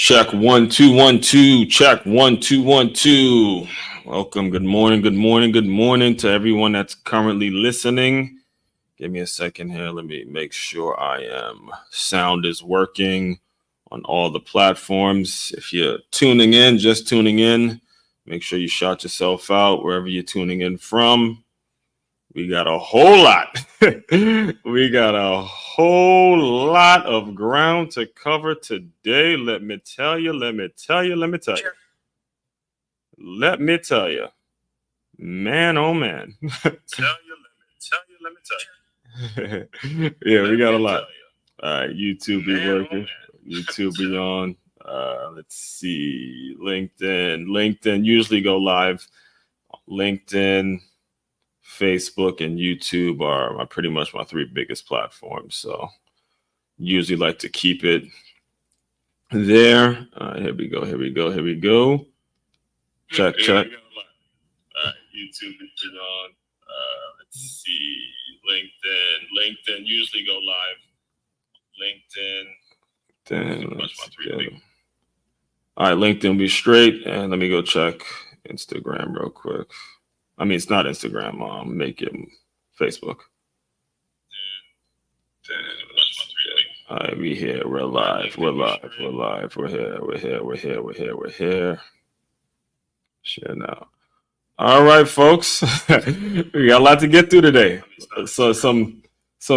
Check 1 2 1 2. Check 1 2 1 2. Welcome. Good morning. Good morning. Good morning to everyone that's currently listening. Give me a second here. Let me make sure sound is working on all the platforms. If you're tuning in, just tuning in, make sure you shout yourself out wherever you're tuning in from. We got a whole lot. We got a whole lot of ground to cover today. Let me tell you. Man, oh man. Yeah, we got a lot. All right, YouTube be working. YouTube be on. Let's see. LinkedIn usually go live. LinkedIn, Facebook, and YouTube are pretty much my three biggest platforms. So usually like to keep it there. Here we go. Check. YouTube is on. Let's see. LinkedIn usually go live. LinkedIn. All right, LinkedIn be straight. And let me go check Instagram real quick. I mean, it's not Instagram. Make it Facebook. All right, we here. We're live. We're here. Share now. All right, folks. We got a lot to get through today. So some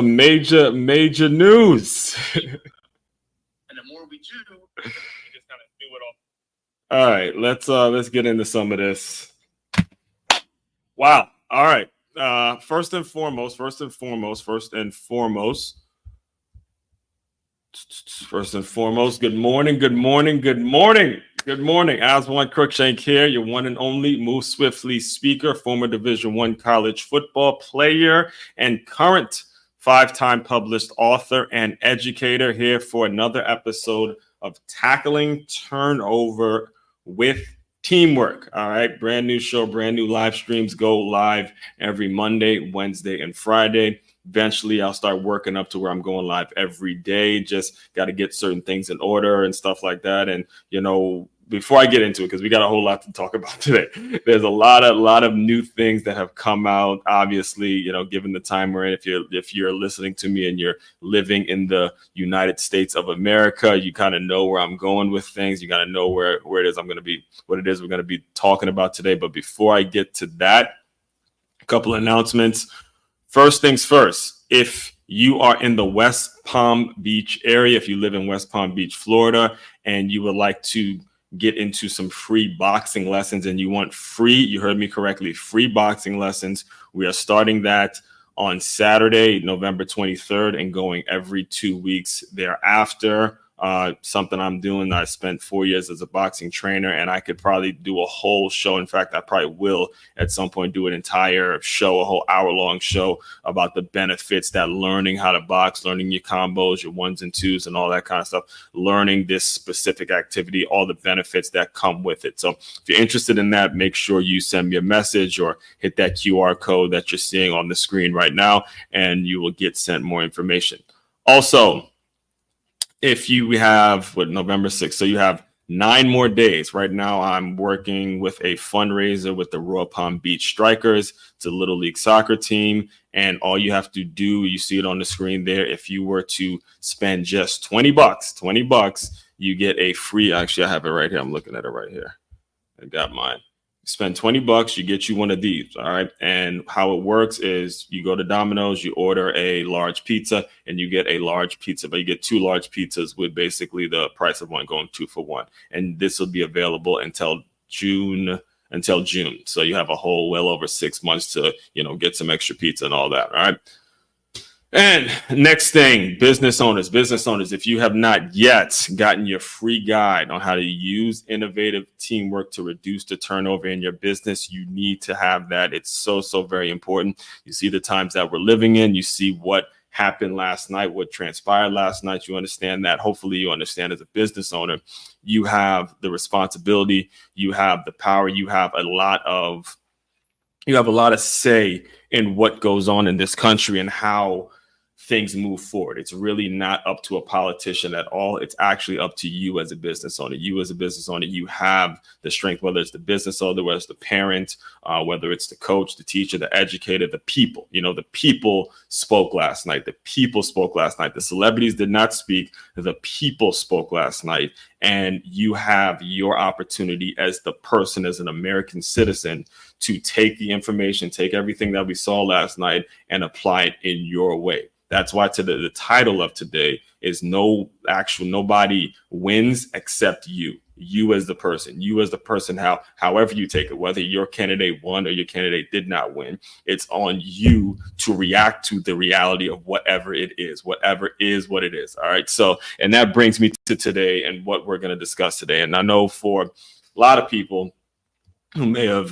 major news. And the more we do, we just kind of do it all. All right, let's get into some of this. Wow. All right. First and foremost. Good morning. As1 Crookshank here, your one and only Move Swiftly speaker, former Division I college football player, and current 5-time published author and educator, here for another episode of Tackling Turnover with Teamwork. All right. Brand new show, brand new live streams go live every Monday, Wednesday, and Friday. Eventually, I'll start working up to where I'm going live every day. Just got to get certain things in order and stuff like that. And, before I get into it, because we got a whole lot to talk about today, there's a lot of new things that have come out. Obviously, given the time we're in, if you're listening to me and you're living in the United States of America, you kind of know where I'm going with things. You got to know where it is what it is we're going to be talking about today. But before I get to that, a couple of announcements. First things first, if you are in the West Palm Beach area, if you live in West Palm Beach, Florida, and you would like to get into some free boxing lessons and you want you heard me correctly, free boxing lessons, we are starting that on Saturday, November 23rd, and going every 2 weeks thereafter. Something I'm doing. I spent 4 years as a boxing trainer, and I could probably do a whole show. In fact, I probably will at some point do an entire show, a whole hour-long show about the benefits that learning how to box, learning your combos, your ones and twos, and all that kind of stuff, learning this specific activity, all the benefits that come with it. So if you're interested in that, make sure you send me a message or hit that QR code that you're seeing on the screen right now, and you will get sent more information. Also, if you have November 6th, so you have 9 more days. Right now, I'm working with a fundraiser with the Royal Palm Beach Strikers. It's a little league soccer team. And all you have to do, you see it on the screen there. If you were to spend just $20, you get a free, actually, I have it right here. I'm looking at it right here. I got mine. Spend $20, you get you one of these. All right. And how it works is you go to Domino's, you order a large pizza, and you get a large pizza, but you get 2 large pizzas with basically the price of one, going 2 for 1. And this will be available until June. So you have a whole well over 6 months to, get some extra pizza and all that. All right. And next thing, business owners, if you have not yet gotten your free guide on how to use innovative teamwork to reduce the turnover in your business, you need to have that. It's so very important. You see the times that we're living in, you see what happened last night, what transpired last night. You understand that. Hopefully you understand, as a business owner, you have the responsibility, you have the power, you have a lot of say in what goes on in this country and how things move forward. It's really not up to a politician at all. It's actually up to you as a business owner. You as a business owner, you have the strength, whether it's the business owner, whether it's the parent, whether it's the coach, the teacher, the educator, the people. The people spoke last night. The people spoke last night. The celebrities did not speak. The people spoke last night. And you have your opportunity as the person, as an American citizen, to take the information, take everything that we saw last night and apply it in your way. That's why the title of today is nobody wins except you. You as the person, however you take it, whether your candidate won or your candidate did not win, it's on you to react to the reality of whatever it is what it is. All right. So, and that brings me to today and what we're going to discuss today. And I know for a lot of people who may have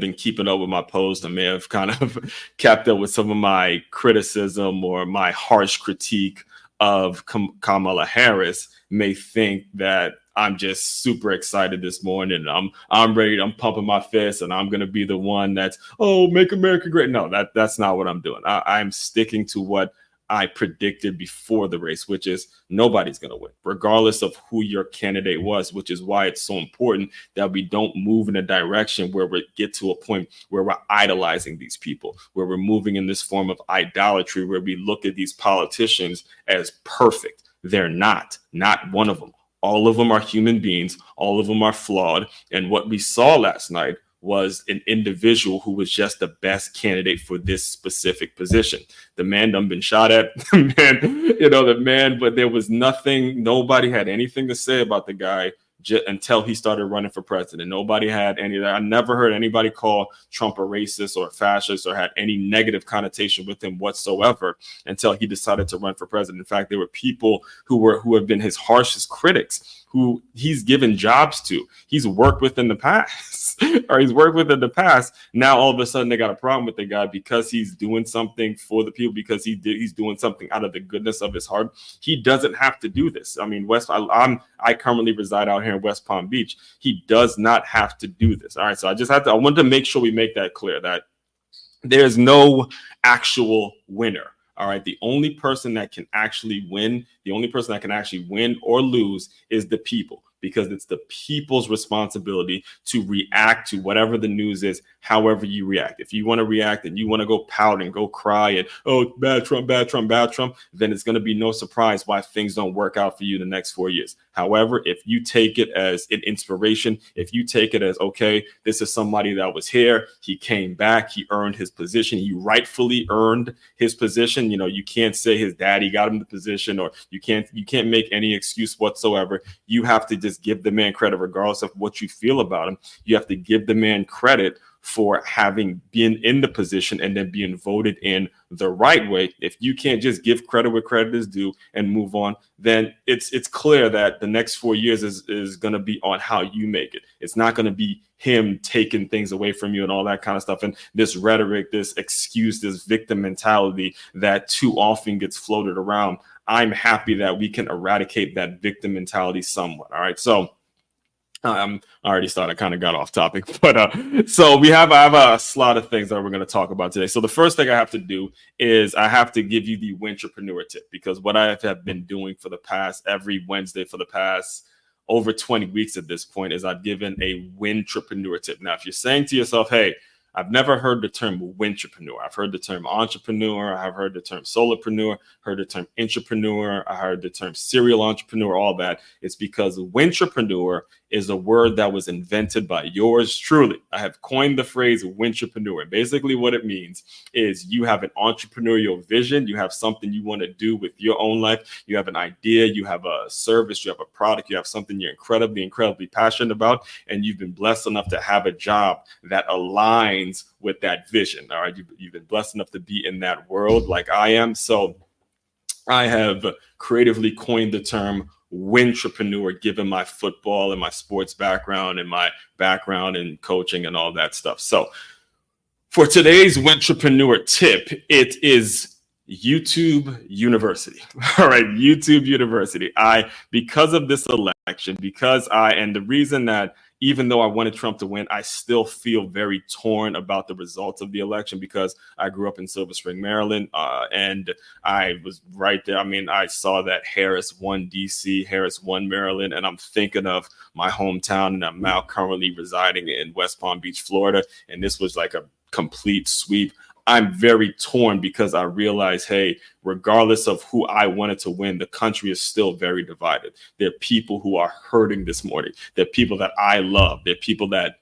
been keeping up with my post and may have kind of kept up with some of my criticism or my harsh critique of Kamala Harris may think that I'm just super excited this morning. I'm ready. I'm pumping my fist, and I'm going to be the one that's, make America great. No, that's not what I'm doing. I'm sticking to what I predicted before the race, which is nobody's going to win, regardless of who your candidate was, which is why it's so important that we don't move in a direction where we get to a point where we're idolizing these people, where we're moving in this form of idolatry, where we look at these politicians as perfect. They're not one of them. All of them are human beings. All of them are flawed. And what we saw last night was an individual who was just the best candidate for this specific position. The man done been shot at, but there was nobody had anything to say about the guy until he started running for president. Nobody had I never heard anybody call Trump a racist or a fascist or had any negative connotation with him whatsoever until he decided to run for president. In fact, there were people who have been his harshest critics who he's given jobs to. He's worked with in the past, Now all of a sudden they got a problem with the guy because he's doing something for the people, because he's doing something out of the goodness of his heart. He doesn't have to do this. I mean, I currently reside out here in West Palm Beach. He does not have to do this. All right. So I wanted to make sure we make that clear that there's no actual winner. All right. The only person that can actually win or lose is the people, because it's the people's responsibility to react to whatever the news is, however you react. If you want to react and you want to go pout and go cry and, bad Trump, then it's going to be no surprise why things don't work out for you the next 4 years. However, if you take it as an inspiration, if you take it as, okay, this is somebody that was here, he came back, he earned his position, he rightfully earned his position. You can't say his daddy got him the position, or you can't make any excuse whatsoever. You have to just give the man credit, regardless of what you feel about him. You have to give the man credit for having been in the position and then being voted in the right way. If you can't just give credit where credit is due and move on, then it's clear that the next 4 years is going to be on how you make it. It's not going to be him taking things away from you and all that kind of stuff. And this rhetoric, this excuse, this victim mentality that too often gets floated around. I'm happy that we can eradicate that victim mentality somewhat. All right. So I already started, kind of got off topic, but so I have a slot of things that we're going to talk about today. So the first thing I have to do is I have to give you the Wintrepreneur tip, because what I have been doing for the past every Wednesday for the past over 20 weeks at this point is I've given a Wintrepreneur tip. Now, if you're saying to yourself, hey, I've never heard the term wintrepreneur. I've heard the term entrepreneur. I've heard the term solopreneur, heard the term intrapreneur. I heard the term serial entrepreneur, all that. It's because wintrepreneur is a word that was invented by yours truly. I have coined the phrase wintrepreneur. Basically what it means is you have an entrepreneurial vision. You have something you want to do with your own life. You have an idea. You have a service. You have a product. You have something you're incredibly passionate about. And you've been blessed enough to have a job that aligns with that vision. All right. You've been blessed enough to be in that world like I am. So I have creatively coined the term wintrepreneur, given my football and my sports background and my background in coaching and all that stuff. So for today's wintrepreneur tip, it is YouTube University. All right, YouTube University. Because of this election, and the reason that even though I wanted Trump to win, I still feel very torn about the results of the election because I grew up in Silver Spring, Maryland, and I was right there. I mean, I saw that Harris won DC, Harris won Maryland, and I'm thinking of my hometown, and I'm now currently residing in West Palm Beach, Florida, and this was like a complete sweep. I'm very torn because I realize, hey, regardless of who I wanted to win, the country is still very divided. There are people who are hurting this morning. There are people that I love. There are people that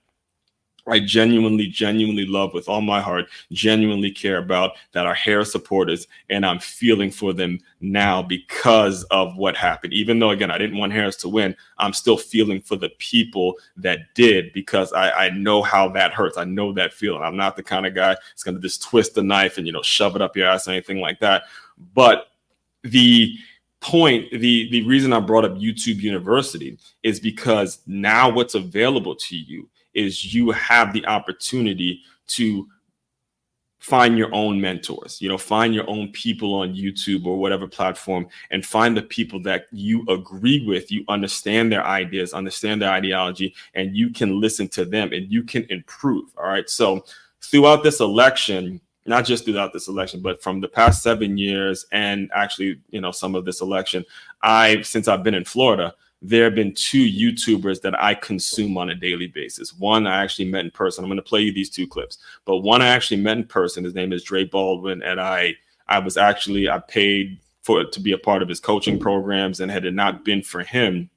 I genuinely love with all my heart, genuinely care about, that are Harris supporters, and I'm feeling for them now because of what happened. Even though, again, I didn't want Harris to win, I'm still feeling for the people that did because I know how that hurts. I know that feeling. I'm not the kind of guy that's going to just twist the knife and, shove it up your ass or anything like that. But the reason I brought up YouTube University is because now what's available to you is you have the opportunity to find your own mentors, find your own people on YouTube or whatever platform, and find the people that you agree with, you understand their ideas, understand their ideology, and you can listen to them and you can improve. All right. So throughout this election, not just throughout this election, but from the past 7 years and actually, some of this election, since I've been in Florida, there have been 2 YouTubers that I consume on a daily basis. One I actually met in person. I'm going to play you these 2 clips, but one I actually met in person. His name is Dre Baldwin, and I paid to be a part of his coaching programs, and had it not been for him,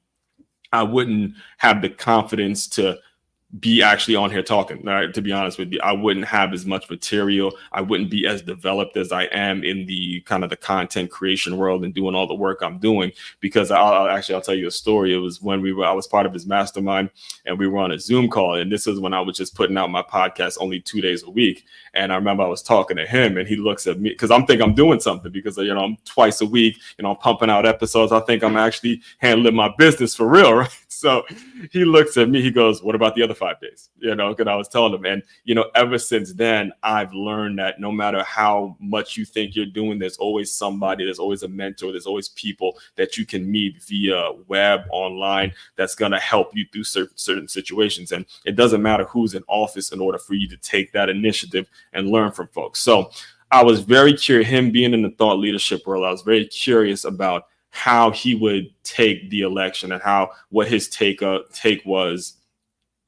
I wouldn't have the confidence to be actually on here talking. All right, to be honest with you, I wouldn't have as much material. I wouldn't be as developed as I am in the kind of the content creation world and doing all the work I'm doing, because I'll tell you a story. It was when I was part of his mastermind, and we were on a Zoom call, and this is when I was just putting out my podcast only 2 days a week. And I remember I was talking to him, and he looks at me because I'm thinking I'm doing something, because I'm twice a week, I'm pumping out episodes. I think I'm actually handling my business for real, right? So he looks at me, he goes, "What about the other 5 days?" Because I was telling him. And, ever since then, I've learned that no matter how much you think you're doing, there's always somebody, there's always a mentor, there's always people that you can meet via web, online, that's going to help you through certain situations. And it doesn't matter who's in office in order for you to take that initiative and learn from folks. So I was very curious, him being in the thought leadership world, I was very curious about how he would take the election and what his take was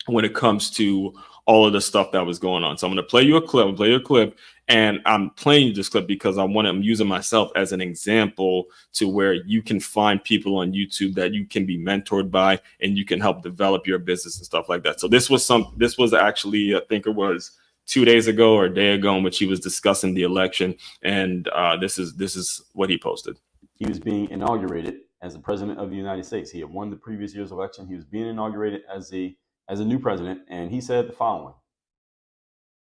when it comes to all of the stuff that was going on. So I'm going to play you a clip, and I'm playing you this clip because I'm using myself as an example to where you can find people on YouTube that you can be mentored by, and you can help develop your business and stuff like that. So this was actually, I think it was 2 days ago or a day ago, in which he was discussing the election, and this is what he posted. He was being inaugurated as the president of the United States. He had won the previous year's election. He was being inaugurated as a new president, and he said the following: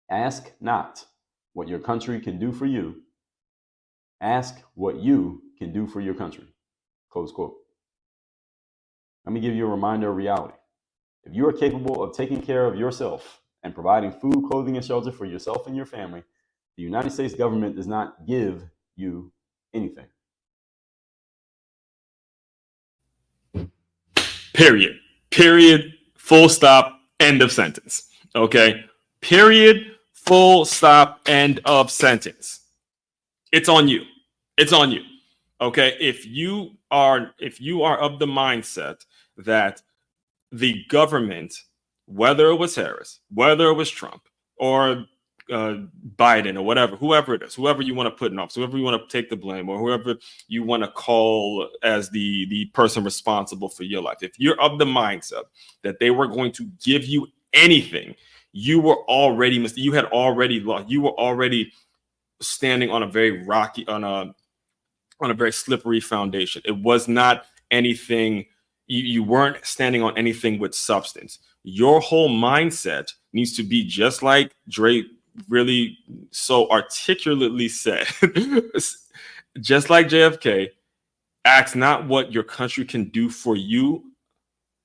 "Ask not what your country can do for you. Ask what you can do for your country." Close quote. Let me give you a reminder of reality. If you are capable of taking care of yourself and providing food, clothing, and shelter for yourself and your family, the United States government does not give you anything. Period. Full stop. End of sentence. Okay. Period. Full stop. End of sentence. It's on you. Okay. If you are of the mindset that the government, whether it was Harris, whether it was Trump, or Biden, or whoever it is, whoever you want to put in office, whoever you want to take the blame, or whoever you want to call as the person responsible for your life, if you're of the mindset that they were going to give you anything, you were already standing on a very rocky, on a very slippery foundation. It was not anything. You weren't standing on anything with substance. Your whole mindset needs to be just like Dre really so articulately said, just like JFK, ask not what your country can do for you,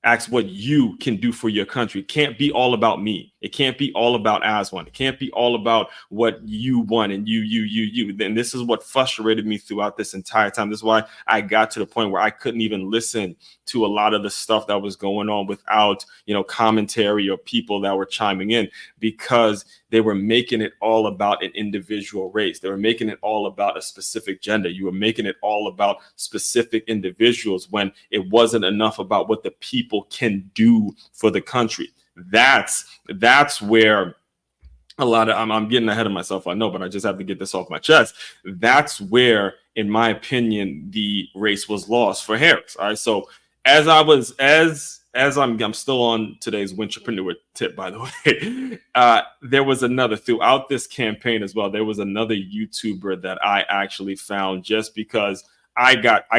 ask what you can do for your country. It can't be all about me. It can't be all about as one. It can't be all about what you want and you. And this is what frustrated me throughout this entire time. This is why I got to the point where I couldn't even listen to a lot of the stuff that was going on without, commentary or people that were chiming in, because they were making it all about an individual race. They were making it all about a specific gender. You were making it all about specific individuals when it wasn't enough about what the people can do for the country. That's where a lot of I'm getting ahead of myself, I know, but I just have to get this off my chest. That's where, in my opinion, the race was lost for Harris. All right. So as I'm still on today's Wintrepreneur tip, by the way. There was throughout this campaign as well, there was another YouTuber that I actually found just because I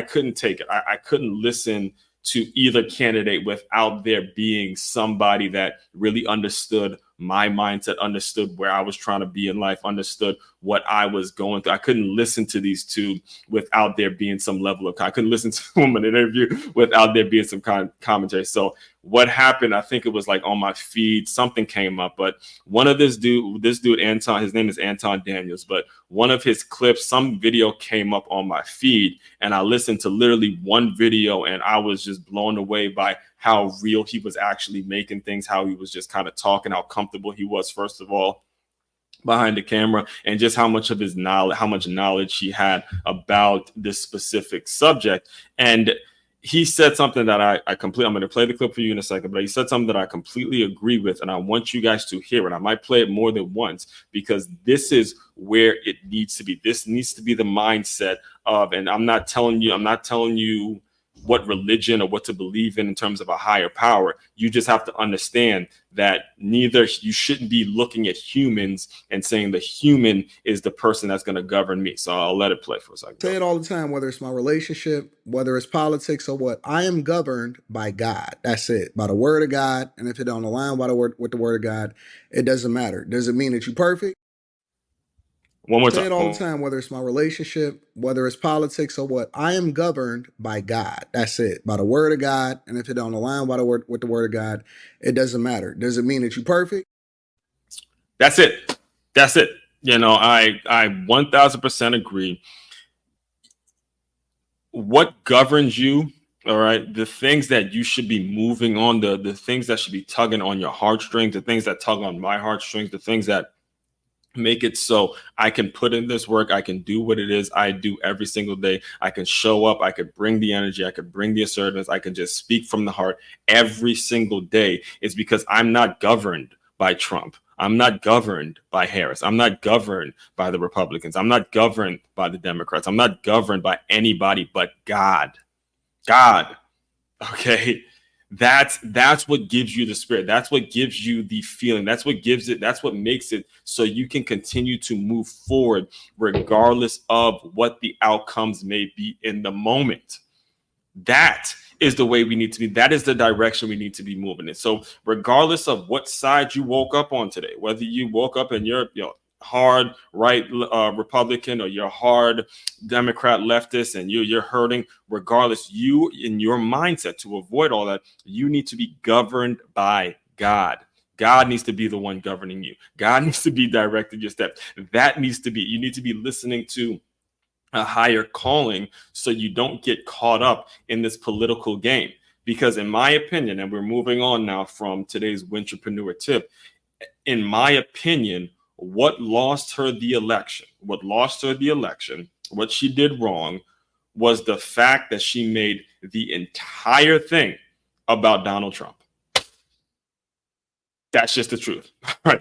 couldn't take it. I couldn't listen to either candidate without there being somebody that really understood my mindset, understood where I was trying to be in life, understood what I was going through. I couldn't listen to these two without there being some level of, I couldn't listen to them in an interview without there being some kind of commentary. So what happened, I think it was like on my feed, something came up, but one of this dude, Anton, his name is Anton Daniels, but one of his clips, some video came up on my feed, and I listened to literally one video, and I was just blown away by how real he was actually making things, how he was just kind of talking, how comfortable he was, first of all, behind the camera, and just how much knowledge he had about this specific subject. And he said something that I'm going to play the clip for you in a second, but he said something that I completely agree with, and I want you guys to hear it. I might play it more than once, because this is where it needs to be. This needs to be the mindset of, and I'm not telling you what religion or what to believe in terms of a higher power. You just have to understand that you shouldn't be looking at humans and saying the human is the person that's going to govern me. So I'll let it play for a second. Say it all the time, whether it's my relationship, whether it's politics or what. I am governed by God. That's it. By the word of God. And if it don't align with the word of God, it doesn't matter. Does it mean that you're perfect? One more time. Say it all the time, whether it's my relationship, whether it's politics or what. I am governed by God. That's it. By the word of God. And if it don't align with the word of God, it doesn't matter. Does it mean that you're perfect? That's it. I 1000% agree. What governs you, all right, the things that you should be moving on, the things that should be tugging on your heartstrings, the things that tug on my heartstrings, the things that make it so I can put in this work, I can do what it is I do every single day, I can show up, I could bring the energy, I could bring the assertiveness, I can just speak from the heart every single day, is because I'm not governed by Trump. I'm not governed by Harris. I'm not governed by the Republicans. I'm not governed by the Democrats. I'm not governed by anybody but God. Okay. That's what gives you the spirit. That's what gives you the feeling. That's what makes it so you can continue to move forward regardless of what the outcomes may be in the moment. That is the way we need to be. That is the direction we need to be moving in. So regardless of what side you woke up on today, whether you woke up and you're hard right Republican or you're hard Democrat leftist and you're hurting, regardless, you in your mindset, to avoid all that, you need to be governed by God. God needs to be the one governing you. God needs to be directing your steps. You need to be listening to a higher calling so you don't get caught up in this political game. Because in my opinion, and we're moving on now from today's Wintrepreneur tip, in my opinion, what lost her the election, what she did wrong, was the fact that she made the entire thing about Donald Trump. That's just the truth, right?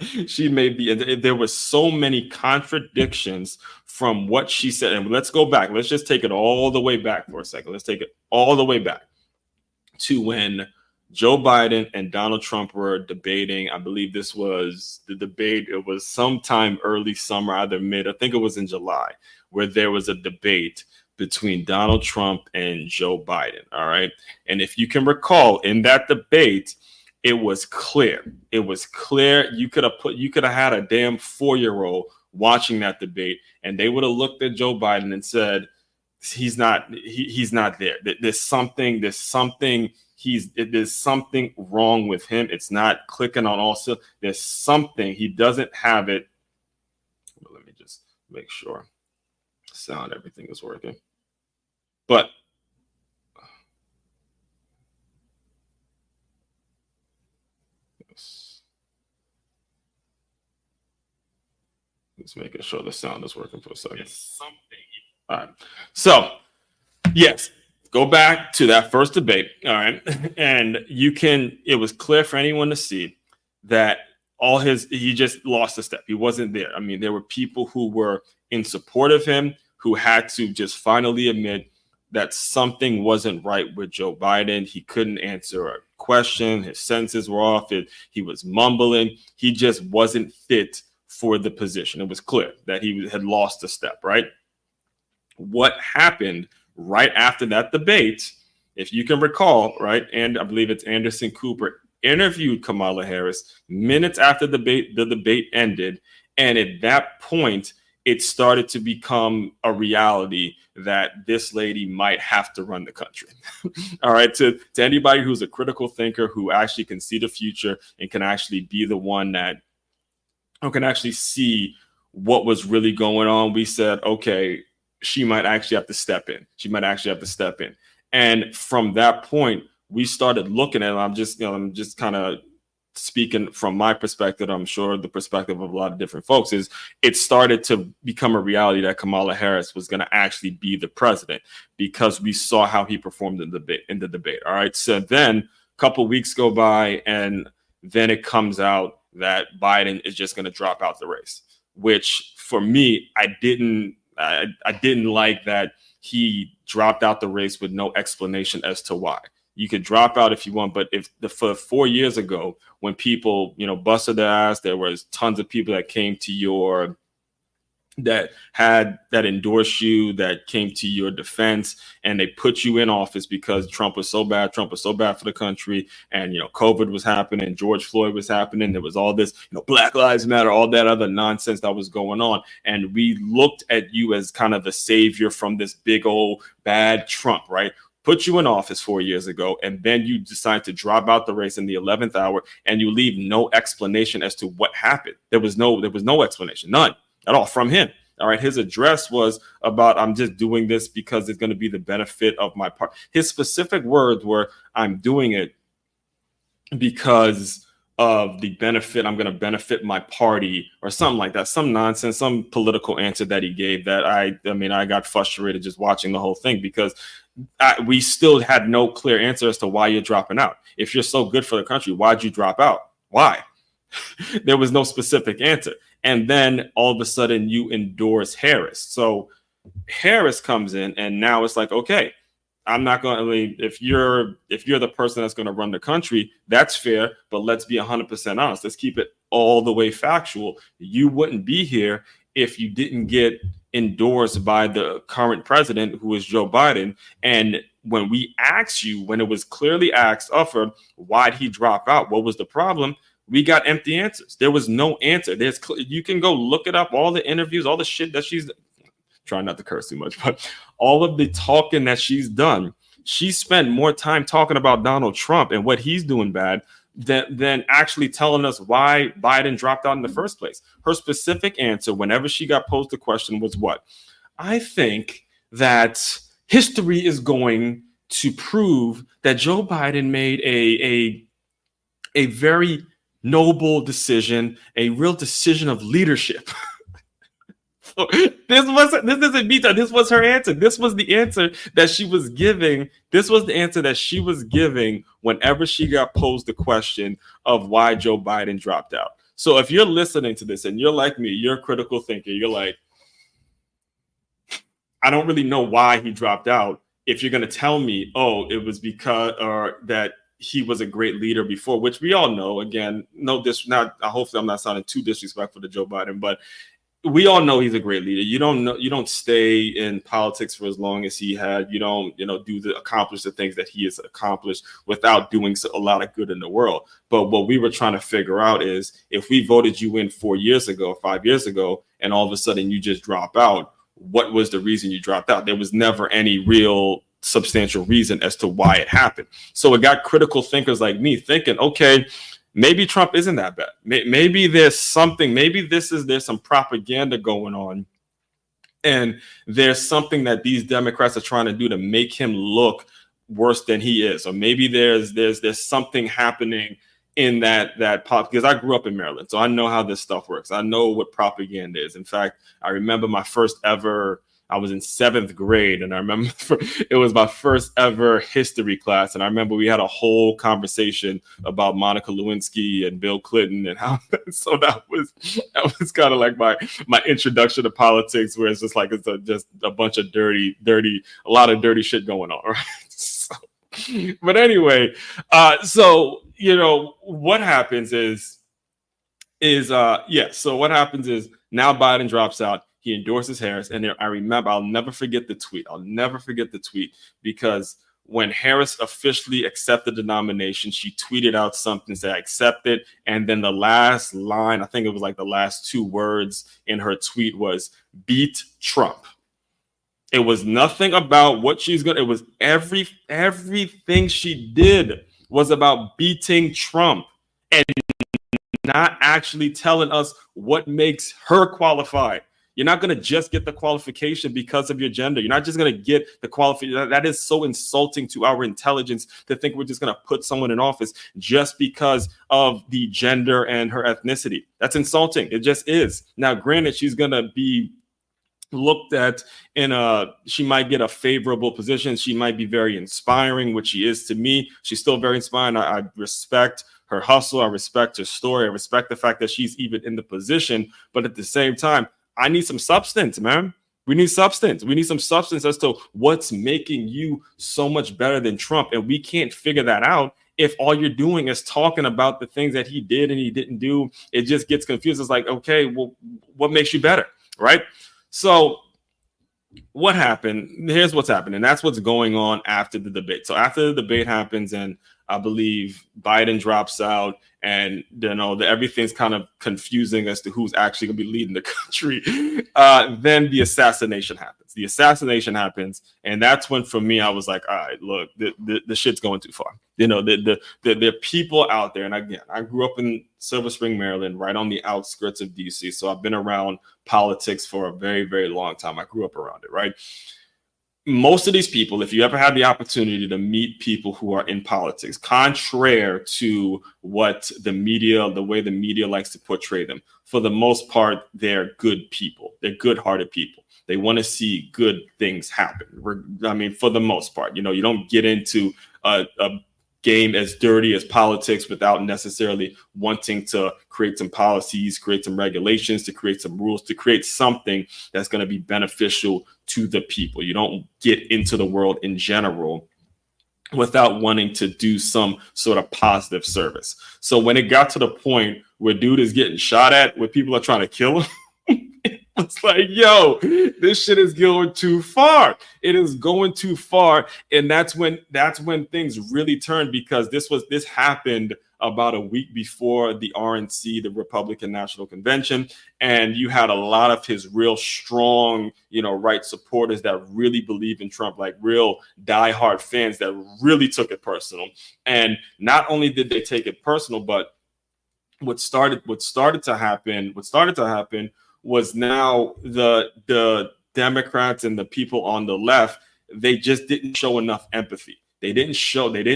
There were so many contradictions from what she said. And let's go back. Let's just take it all the way back for a second. Let's take it all the way back to when Joe Biden and Donald Trump were debating. I believe this was the debate. It was sometime early summer, either mid, I think it was in July, where there was a debate between Donald Trump and Joe Biden. All right. And if you can recall, in that debate, it was clear. You could have had a damn 4-year-old watching that debate, and they would have looked at Joe Biden and said, he's not there. There's something there's something wrong with him. It's not clicking on all cylinders. There's something. He doesn't have it. Let me just make sure sound, everything is working. But just making sure the sound is working for a second. All right. So, yes, go back to that first debate. All right. And it was clear for anyone to see that he just lost a step. He wasn't there. I mean, there were people who were in support of him who had to just finally admit that something wasn't right with Joe Biden. He couldn't answer a question. His sentences were off. He was mumbling. He just wasn't fit for the position. It was clear that he had lost a step, right? What happened right after that debate, if you can recall, right? And I believe it's Anderson Cooper interviewed Kamala Harris minutes after the debate ended. And at that point, it started to become a reality that this lady might have to run the country. All right. To anybody who's a critical thinker, who actually can see the future and can actually be the one who can actually see what was really going on, we said, okay, she might actually have to step in. And from that point, we started looking at it. I'm just kind of speaking from my perspective. I'm sure the perspective of a lot of different folks is it started to become a reality that Kamala Harris was going to actually be the president, because we saw how he performed in the debate. All right. So then a couple of weeks go by, and then it comes out that Biden is just going to drop out the race, which for me, I didn't like that he dropped out the race with no explanation as to why. You could drop out if you want, but for 4 years ago, when people, busted their ass, there was tons of people that came to that endorsed you, that came to your defense, and they put you in office because Trump was so bad for the country, and COVID was happening, George Floyd was happening, there was all this, Black Lives Matter, all that other nonsense that was going on, and we looked at you as kind of the savior from this big old bad Trump, right? Put you in office 4 years ago, and then you decide to drop out the race in the 11th hour, and you leave no explanation as to what happened. There was no explanation, none at all from him. All right. His address was about, I'm just doing this because it's going to be the benefit of my part. His specific words were, I'm doing it because of the benefit. I'm going to benefit my party, or something like that. Some nonsense, some political answer that he gave that I got frustrated just watching the whole thing, because we still had no clear answer as to why you're dropping out. If you're so good for the country, why'd you drop out? Why? There was no specific answer. And then all of a sudden you endorse Harris. So Harris comes in, and now it's like, okay, I'm not going to, if you're the person that's going to run the country, that's fair. But let's be 100% honest. Let's keep it all the way factual. You wouldn't be here if you didn't get endorsed by the current president, who is Joe Biden. And when we asked you, when it was clearly asked of her, why'd he drop out? What was the problem? We got empty answers. There was no answer. You can go look it up, all the interviews, all the shit that she's trying not to curse too much, but all of the talking that she's done. She spent more time talking about Donald Trump and what he's doing bad than actually telling us why Biden dropped out in the first place. Her specific answer, whenever she got posed the question, was what? I think that history is going to prove that Joe Biden made a very noble decision, a real decision of leadership. This isn't me. This was her answer. This was the answer that she was giving. This was the answer that she was giving whenever she got posed the question of why Joe Biden dropped out. So if you're listening to this and you're like me, you're a critical thinker, you're like, I don't really know why he dropped out. If you're going to tell me, oh, it was because, or that he was a great leader before, which we all know. Again, hopefully I'm not sounding too disrespectful to Joe Biden, but we all know he's a great leader. You don't stay in politics for as long as he had. You don't, accomplish the things that he has accomplished without doing a lot of good in the world. But what we were trying to figure out is, if we voted you in 4 years ago, 5 years ago, and all of a sudden you just drop out, what was the reason you dropped out? There was never any real substantial reason as to why it happened. So it got critical thinkers like me thinking, okay, maybe Trump isn't that bad. Maybe there's something, maybe there's some propaganda going on. And there's something that these Democrats are trying to do to make him look worse than he is. Or maybe there's something happening in that pop, because I grew up in Maryland, so I know how this stuff works. I know what propaganda is. In fact, I remember my first ever, I was in 7th grade, and I remember it was my first ever history class. And I remember we had a whole conversation about Monica Lewinsky and Bill Clinton and how, so that was kind of like my introduction to politics, where it's just like, just a bunch of dirty, a lot of dirty shit going on, right? So, but anyway, so, what happens so what happens is now Biden drops out. He endorses Harris. And I remember, I'll never forget the tweet. Because when Harris officially accepted the nomination, she tweeted out something, said, "I accept it." And then the last line, I think it was like the last 2 words in her tweet was, "Beat Trump." It was nothing about what she's going to, it was everything she did was about beating Trump and not actually telling us what makes her qualified. You're not going to just get the qualification because of your gender. You're not just going to get the qualification. That is so insulting to our intelligence, to think we're just going to put someone in office just because of the gender and her ethnicity. That's insulting. It just is. Now, granted, she's going to be looked at she might get a favorable position. She might be very inspiring, which she is to me. She's still very inspiring. I respect her hustle. I respect her story. I respect the fact that she's even in the position. But at the same time, I need some substance, man. We need substance. We need some substance as to what's making you so much better than Trump. And we can't figure that out if all you're doing is talking about the things that he did and he didn't do. It just gets confused. It's like, okay, well, what makes you better, right? So what happened? Here's what's happened. And that's what's going on after the debate. So after the debate happens, and I believe Biden drops out, and everything's kind of confusing as to who's actually going to be leading the country. Then the assassination happens. And that's when, for me, I was like, all right, look, the shit's going too far. The people out there. And again, I grew up in Silver Spring, Maryland, right on the outskirts of DC. So I've been around politics for a very, very long time. I grew up around it, right? Most of these people, if you ever had the opportunity to meet people who are in politics, contrary to what the way the media likes to portray them, for the most part, they're good people. They're good-hearted people. They want to see good things happen. I mean, for the most part, you don't get into a game as dirty as politics without necessarily wanting to create some policies, create some regulations, to create some rules, to create something that's going to be beneficial to the people. You don't get into the world in general without wanting to do some sort of positive service. So when it got to the point where dude is getting shot at, where people are trying to kill him, it's like, yo, this shit is going too far. It is going too far. And that's when things really turned, because this happened about a week before the RNC, the Republican National Convention. And you had a lot of his real strong, right supporters that really believe in Trump, like real diehard fans that really took it personal. And not only did they take it personal, but what started to happen was now the Democrats and the people on the left, they just didn't show enough empathy. They didn't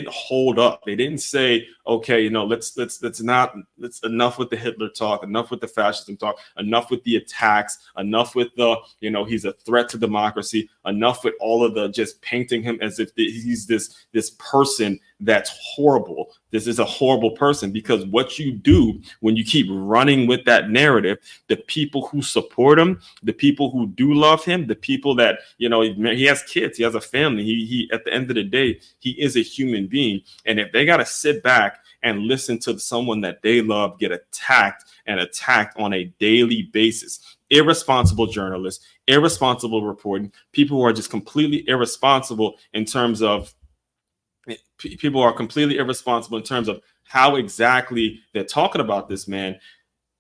hold up. They didn't say, okay, let's enough with the Hitler talk, enough with the fascism talk, enough with the attacks, enough with the, he's a threat to democracy, enough with all of the just painting him as if he's this person that's horrible. This is a horrible person, because what you do when you keep running with that narrative, the people who support him, the people who do love him, the people that, he has kids, he has a family, he at the end of the day, he is a human being. And if they got to sit back and listen to someone that they love get attacked on a daily basis, irresponsible journalists, irresponsible reporting, people who are just completely irresponsible in terms of how exactly they're talking about this man,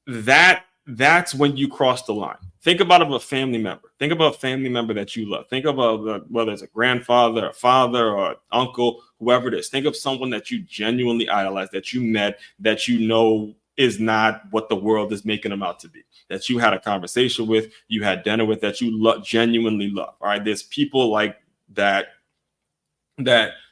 that that's when you cross the line. Think about a family member. Think about a family member that you love. Think about whether it's a grandfather, a father, or uncle, whoever it is. Think of someone that you genuinely idolize, that you met, that you know is not what the world is making them out to be, that you had a conversation with, you had dinner with, that you genuinely love. All right. There's people like that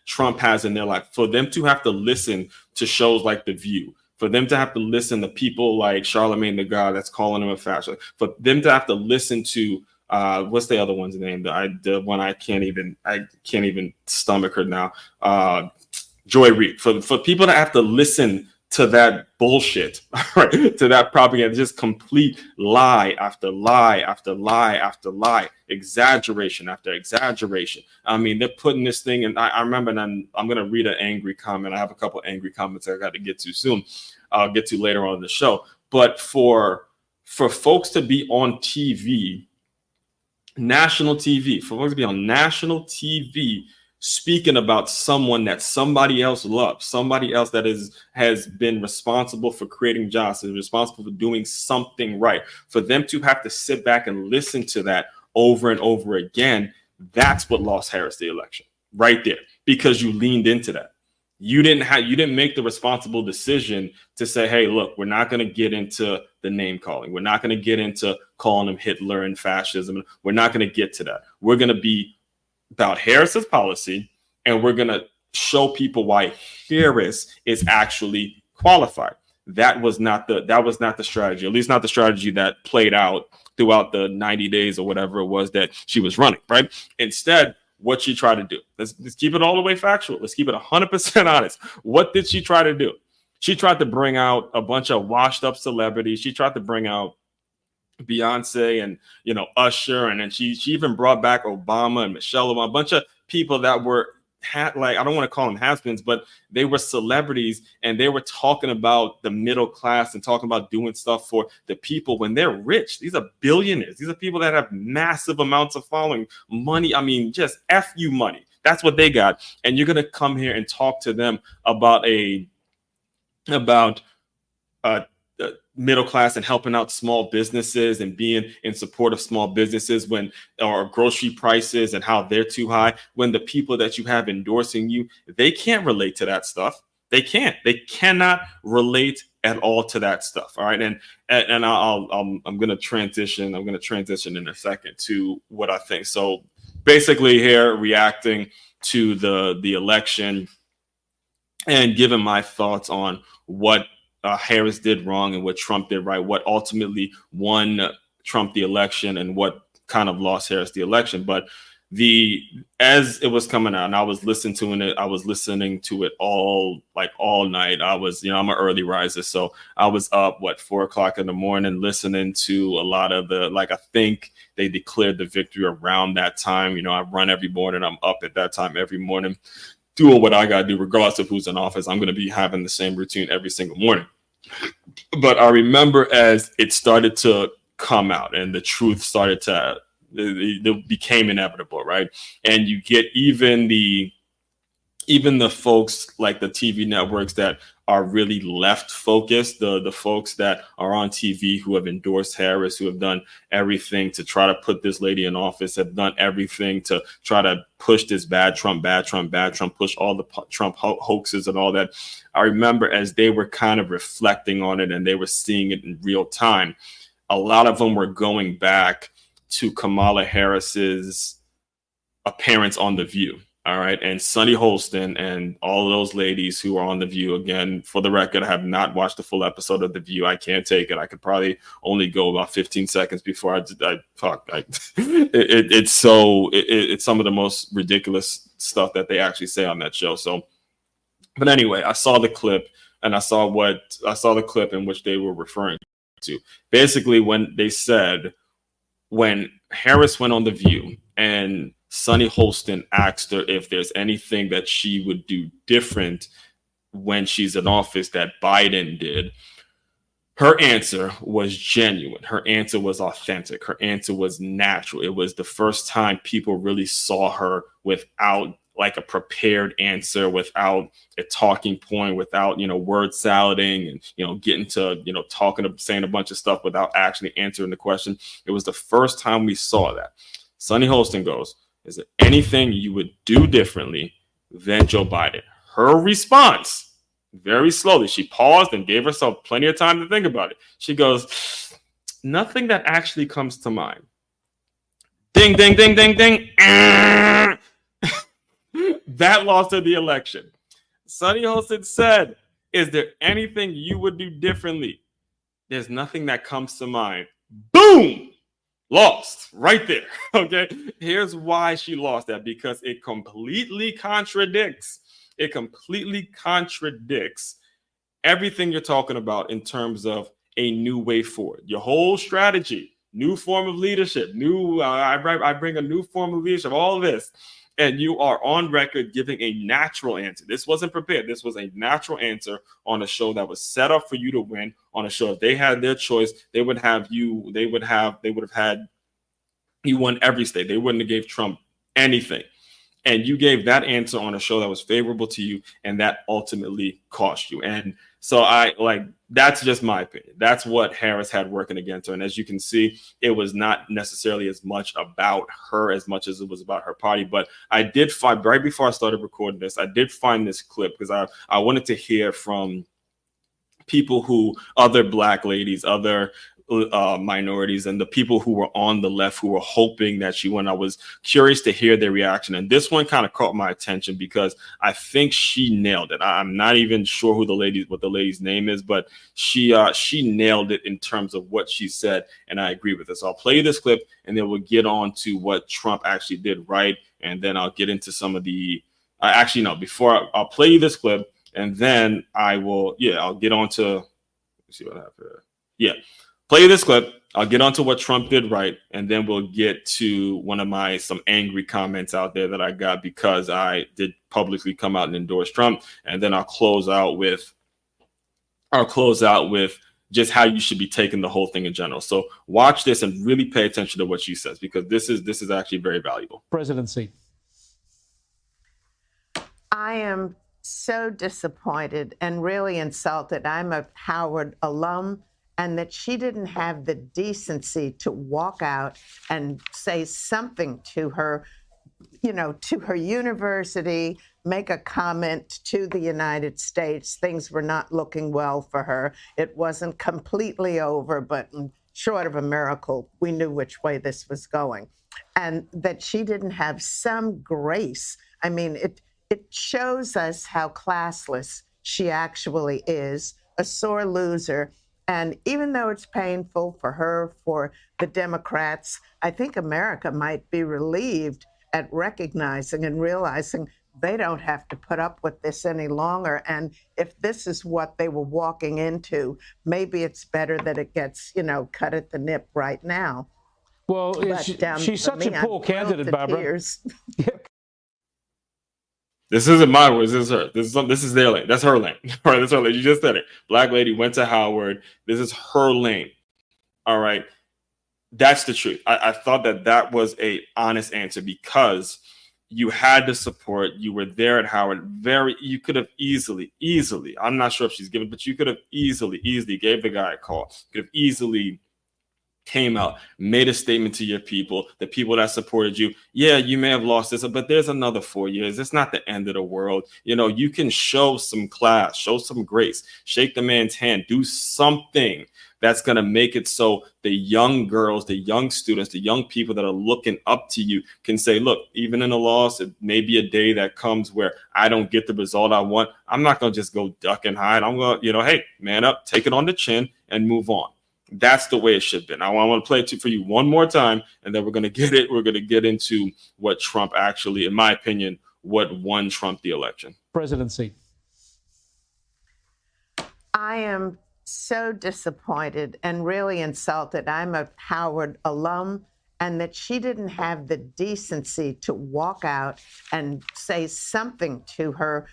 Trump has in their life. For them to have to listen to shows like The View, for them to have to listen to people like Charlemagne the God that's calling him a fascist, for them to have to listen to what's the other one's name? The one I can't even stomach her now. Joy Reid. For people to have to listen to that bullshit, right? To that propaganda, just complete lie after lie after lie after lie, exaggeration after exaggeration. I mean, they're putting this thing, and I remember, and I'm going to read an angry comment. I have a couple angry comments I got to get to soon. I'll get to later on in the show. But for folks to be on TV, national TV, for folks to be on national TV, speaking about someone that somebody else loves, somebody else that has been responsible for creating jobs, is responsible for doing something right, for them to have to sit back and listen to that over and over again, that's what lost Harris the election right there, because you leaned into that. You didn't make the responsible decision to say, hey, look, we're not going to get into the name calling. We're not going to get into calling them Hitler and fascism. We're not going to get to that. We're going to be about Harris's policy, and we're going to show people why Harris is actually qualified. That was not the strategy, at least not the strategy that played out throughout the 90 days or whatever it was that she was running, right? Instead, what she tried to do, let's keep it all the way factual. Let's keep it 100% honest. What did she try to do? She tried to bring out a bunch of washed up celebrities. She tried to bring out Beyonce and Usher, and then she even brought back Obama and Michelle Obama, a bunch of people that were like, I don't want to call them has-beens, but they were celebrities, and they were talking about the middle class and talking about doing stuff for the people when they're rich. These are billionaires. These are people that have massive amounts of following, money. I mean, just F you money. That's what they got. And you're gonna come here and talk to them about middle class and helping out small businesses and being in support of small businesses when or grocery prices and how they're too high, when the people that you have endorsing you, they can't relate to that stuff. They cannot relate at all to that stuff. All right. And I'm going to transition in a second to what I think. So basically here, reacting to the election and giving my thoughts on what Harris did wrong and what Trump did right, what ultimately won Trump the election and what kind of lost Harris the election. But as it was coming out and I was listening to it all night. I was, I'm an early riser. So I was up 4:00 in the morning listening to a lot of I think they declared the victory around that time. I run every morning. I'm up at that time every morning, doing what I got to do, regardless of who's in office. I'm going to be having the same routine every single morning. But I remember as it started to come out and the truth started it became inevitable, right? And you get even the folks like the TV networks that are really left focused, the folks that are on TV who have endorsed Harris, who have done everything to try to put this lady in office, have done everything to try to push this bad Trump, push all the Trump hoaxes and all that. I remember as they were kind of reflecting on it and they were seeing it in real time, a lot of them were going back to Kamala Harris's appearance on The View. All right. And Sunny Holston and all of those ladies who are on The View. Again, for the record, I have not watched the full episode of The View. I can't take it. I could probably only go about 15 seconds before I talk. It's some of the most ridiculous stuff that they actually say on that show. So, but anyway, I saw the clip and I saw the clip in which they were referring to. Basically, when they said, when Harris went on The View and Sunny Holston asked her if there's anything that she would do different when she's in office that Biden did, her answer was genuine. Her answer was authentic. Her answer was natural. It was the first time people really saw her without like a prepared answer, without a talking point, without, word salading and, getting to, saying a bunch of stuff without actually answering the question. It was the first time we saw that. Sunny Holston goes, is there anything you would do differently than Joe Biden? Her response, very slowly, she paused and gave herself plenty of time to think about it. She goes, nothing that actually comes to mind. Ding, ding, ding, ding, ding. That lost her the election. Sunny Holston said, is there anything you would do differently? There's nothing that comes to mind. Boom! Lost right there. Okay. Here's why she lost that, because it completely contradicts. Everything you're talking about in terms of a new way forward. Your whole strategy, new form of leadership, I bring a new form of leadership, all of this. And you are on record giving a natural answer. This wasn't prepared. This was a natural answer on a show that was set up for you to win. On a show, if they had their choice, they would have had you won every state. They wouldn't have gave Trump anything. And you gave that answer on a show that was favorable to you, and that ultimately cost you. And so that's just my opinion. That's what Harris had working against her. And as you can see, it was not necessarily as much about her as much as it was about her party. But I did find, right before I started recording this, I did find this clip because I wanted to hear from people other Black ladies, other minorities, and the people who were on the left who were hoping that she won. I was curious to hear their reaction, and this one kind of caught my attention because I think she nailed it. I'm not even sure what the lady's name is, but she nailed it in terms of what she said, and I agree with this. So I'll play this clip, and then we'll get on to what Trump actually did right, and then I'll get into some of the. I'll play you this clip, and then I'll get on to. Let's see what happened. Yeah. Play this clip. I'll get onto what Trump did right, and then we'll get to some angry comments out there that I got because I did publicly come out and endorse Trump, and then I'll close out with just how you should be taking the whole thing in general. So watch this and really pay attention to what she says, because this is actually very valuable. Presidency. I am so disappointed and really insulted. I'm a Howard alum. And that she didn't have the decency to walk out and say something to her, to her university, make a comment to the United States. Things were not looking well for her. It wasn't completely over, but short of a miracle, we knew which way this was going. And that she didn't have some grace. I mean, it shows us how classless she actually is, a sore loser. And even though it's painful for her, for the Democrats, I think America might be relieved at recognizing and realizing they don't have to put up with this any longer. And if this is what they were walking into, maybe it's better that it gets, cut at the nip right now. Well, she's such a poor candidate, Barbara. This isn't my words. This is her. This is their lane. That's her lane. All right, that's her lane. You just said it. Black lady went to Howard. This is her lane. All right. That's the truth. I thought that was a honest answer because you had the support. You were there at Howard. You could have easily, I'm not sure if she's given, but you could have easily gave the guy a call. You could have easily came out, made a statement to your people, the people that supported you. Yeah, you may have lost this, but there's another 4 years. It's not the end of the world. You can show some class, show some grace, shake the man's hand, do something that's going to make it so the young girls, the young students, the young people that are looking up to you can say, look, even in a loss, it may be a day that comes where I don't get the result I want. I'm not going to just go duck and hide. I'm going to, hey, man up, take it on the chin and move on. That's the way it should have been. I want to play it for you one more time, and then we're going to get it. We're going to get into what Trump actually, in my opinion, what won Trump the election. Presidency. I am so disappointed and really insulted. I'm a Howard alum, and that she didn't have the decency to walk out and say something to her,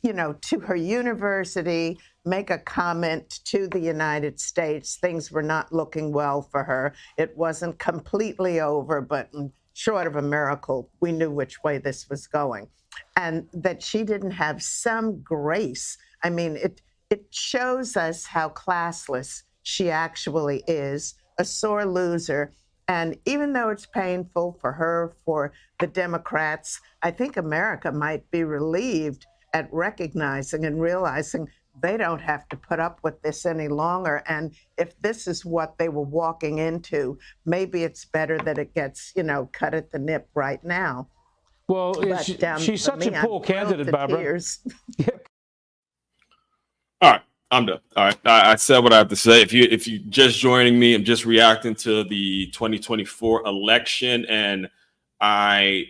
to her university, make a comment to the United States. Things were not looking well for her. It wasn't completely over, but short of a miracle, we knew which way this was going. And that she didn't have some grace. I mean, it shows us how classless she actually is, a sore loser. And even though it's painful for her, for the Democrats, I think America might be relieved at recognizing and realizing they don't have to put up with this any longer. And if this is what they were walking into, maybe it's better that it gets, cut at the nip right now. Well, But, she's such a poor candidate, Barbara. All right, I'm done. All right, I said what I have to say. If you just joining me, I'm just reacting to the 2024 election, and I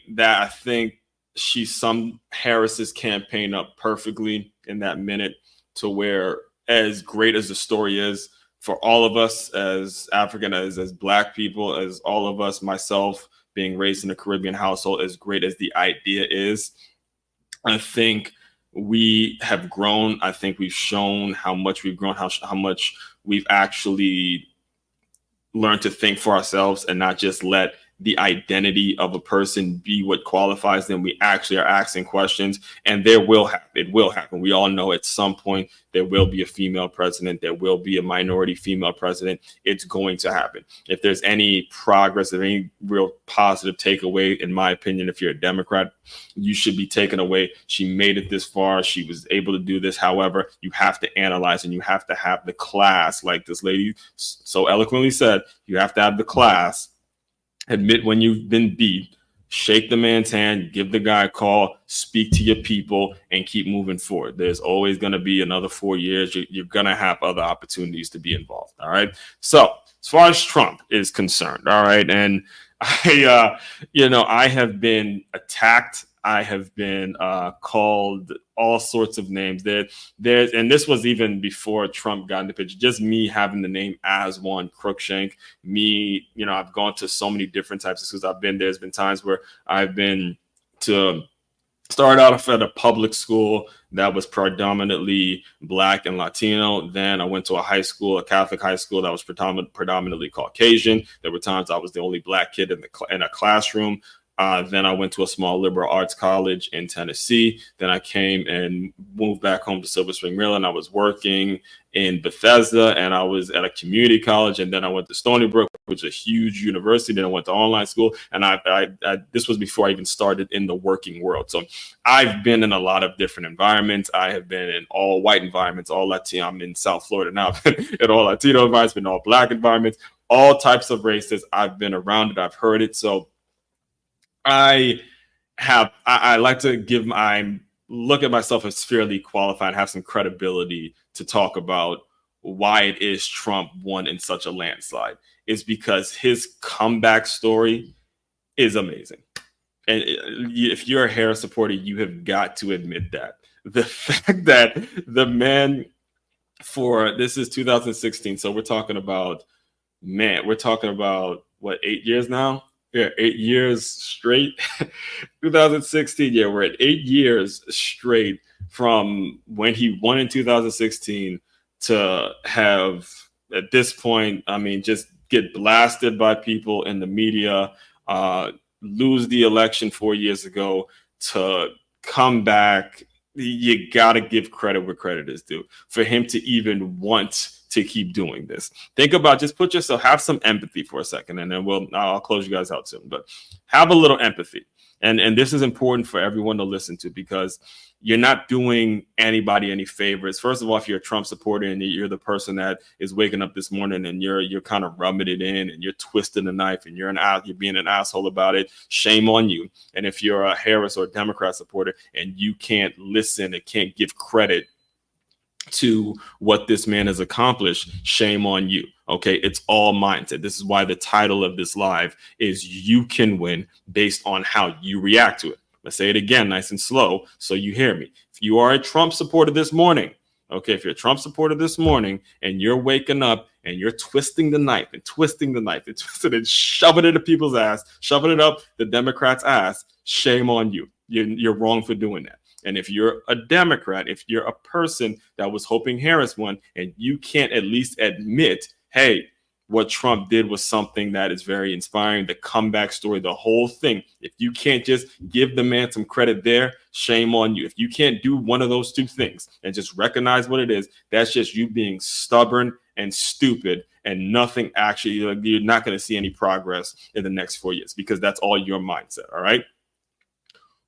think she summed Harris's campaign up perfectly in that minute, to where, as great as the story is for all of us as African, as Black people, as all of us, myself being raised in a Caribbean household, as great as the idea is, I think we have grown. I think we've shown how much we've grown, how much we've actually learned to think for ourselves and not just let the identity of a person be what qualifies them. We actually are asking questions, and it will happen. We all know at some point there will be a female president. There will be a minority female president. It's going to happen. If there's any progress, if any real positive takeaway, in my opinion, if you're a Democrat, you should be taken away. She made it this far. She was able to do this. However, you have to analyze, and you have to have the class, like this lady so eloquently said, you have to have the class. Admit when you've been beat, shake the man's hand, give the guy a call, speak to your people, and keep moving forward. There's always going to be another 4 years. You're going to have other opportunities to be involved. All right. So as far as Trump is concerned, all right, and I have been attacked. I have been called all sorts of names. And this was even before Trump got in the picture. Just me having the name Aswan Crookshank. Me, I've gone to so many different types of schools. There's been times where I've been to start out at a public school that was predominantly Black and Latino. Then I went to a Catholic high school that was predominantly Caucasian. There were times I was the only Black kid in a classroom. Then I went to a small liberal arts college in Tennessee. Then I came and moved back home to Silver Spring, Maryland. I was working in Bethesda, and I was at a community college. And then I went to Stony Brook, which is a huge university. Then I went to online school. And this was before I even started in the working world. So I've been in a lot of different environments. I have been in all white environments, all Latino. I'm in South Florida now, in all Latino environments, been in all Black environments, all types of races. I've been around it. I've heard it. So I like to look at myself as fairly qualified, have some credibility to talk about why it is Trump won in such a landslide. Is because his comeback story is amazing. And if you're a Harris supporter, you have got to admit that. The fact that the man this is 2016. So we're talking about what, 8 years now? Yeah, 8 years straight. 2016. Yeah, we're at 8 years straight from when he won in 2016 to have, at this point, just get blasted by people in the media, lose the election 4 years ago, to come back. You got to give credit where credit is due for him to even want to keep doing this. Think about, just put yourself, have some empathy for a second, and then I'll close you guys out soon, but have a little empathy. And this is important for everyone to listen to, because you're not doing anybody any favors. First of all, if you're a Trump supporter and you're the person that is waking up this morning and you're kind of rubbing it in and you're twisting the knife and you're being an asshole about it, shame on you. And if you're a Harris or Democrat supporter and you can't listen and can't give credit to what this man has accomplished, shame on you. Okay, it's all mindset. This is why the title of this live is "You Can Win" based on how you react to it. Let's say it again, nice and slow, so you hear me. If you are a Trump supporter this morning, okay, if you're a Trump supporter this morning and you're waking up and you're twisting the knife and twisting and shoving it in people's ass, shoving it up the Democrats' ass, shame on you. You're wrong for doing that. And if you're a Democrat, if you're a person that was hoping Harris won, and you can't at least admit, hey, what Trump did was something that is very inspiring. The comeback story, the whole thing. If you can't just give the man some credit there, shame on you. If you can't do one of those two things and just recognize what it is, that's just you being stubborn and stupid, and nothing actually, you're not going to see any progress in the next 4 years because that's all your mindset. All right.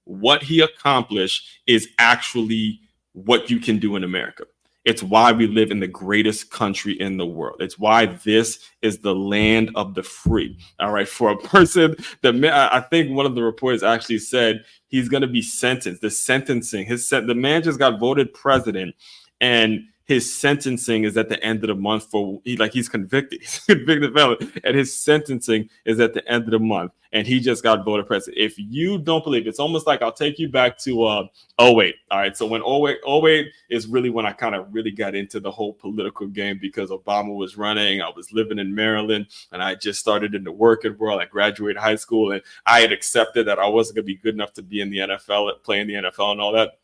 What he accomplished is actually what you can do in America. It's why we live in the greatest country in the world. It's why this is the land of the free. All right. For a person that I think one of the reporters actually said he's going to be sentenced. The sentencing, the man just got voted president, and his sentencing is at the end of the month he's convicted. He's a convicted felon, and his sentencing is at the end of the month, and he just got voted president. If you don't believe, it's almost like I'll take you back to 08. All right. So when 08 is really when I kind of really got into the whole political game because Obama was running. I was living in Maryland, and I just started in the working world. I graduated high school, and I had accepted that I wasn't going to be good enough to be in the NFL, playing the NFL and all that.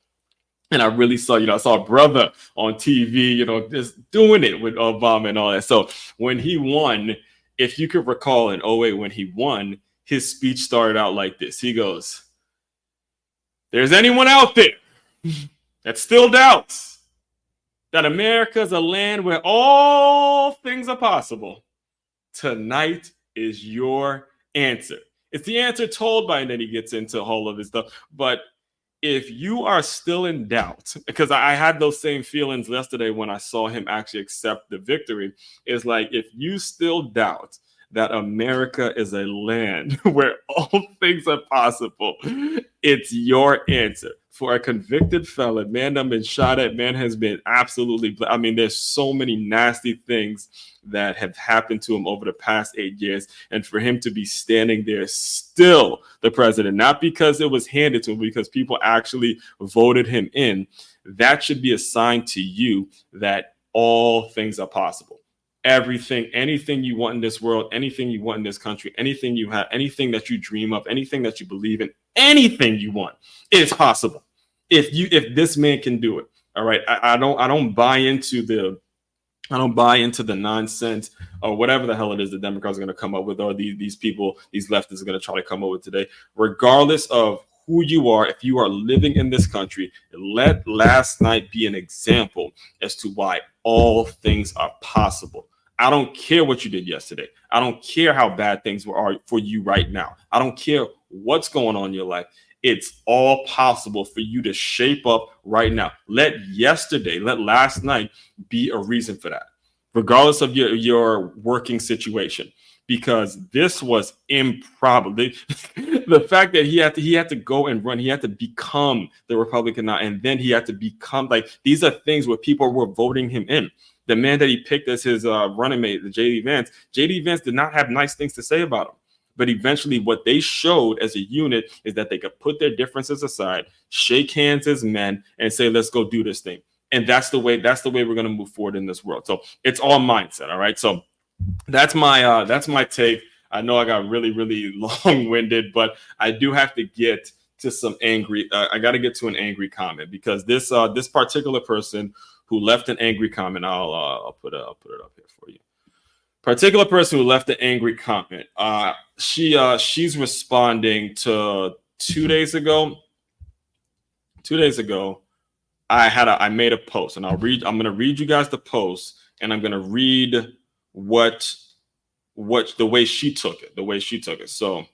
And I really saw, I saw a brother on TV, just doing it with Obama and all that. So when he won, if you could recall in 08 when he won, his speech started out like this. He goes, "There's anyone out there that still doubts that America is a land where all things are possible. Tonight is your answer." It's the answer told by, and then he gets into all of this stuff. But if you are still in doubt, because I had those same feelings yesterday when I saw him actually accept the victory, is like, if you still doubt that America is a land where all things are possible, it's your answer. For a convicted felon, man that been shot at, man has been absolutely, there's so many nasty things that have happened to him over the past 8 years. And for him to be standing there still the president, not because it was handed to him, because people actually voted him in, that should be a sign to you that all things are possible. Anything you want in this world, anything you want in this country, anything you have, anything that you dream of, anything that you believe in, anything you want, it's possible. If this man can do it. All right. I don't buy into the nonsense or whatever the hell it is the Democrats are going to come up with, or these people, these leftists are going to try to come up with today. Regardless of who you are, if you are living in this country, let last night be an example as to why all things are possible. I don't care what you did yesterday. I don't care how bad things are for you right now. I don't care what's going on in your life. It's all possible for you to shape up right now. Let last night be a reason for that, regardless of your working situation, because this was improbable. The fact that he had to go and run, he had to become the Republican now, and then he had to become, these are things where people were voting him in. The man that he picked as his running mate, the J.D. Vance did not have nice things to say about him. But eventually what they showed as a unit is that they could put their differences aside, shake hands as men, and say, let's go do this thing. And that's the way we're going to move forward in this world. So it's all mindset. All right. So that's my take. I know I got really, really long-winded, but I do have to get to some I got to get to an angry comment, because this particular person who left an angry comment, I'll put it up here for you. Particular person who left an angry comment. She's responding to 2 days ago. 2 days ago, I made a post, and I'm going to read you guys the post, and I'm going to read the way she took it. So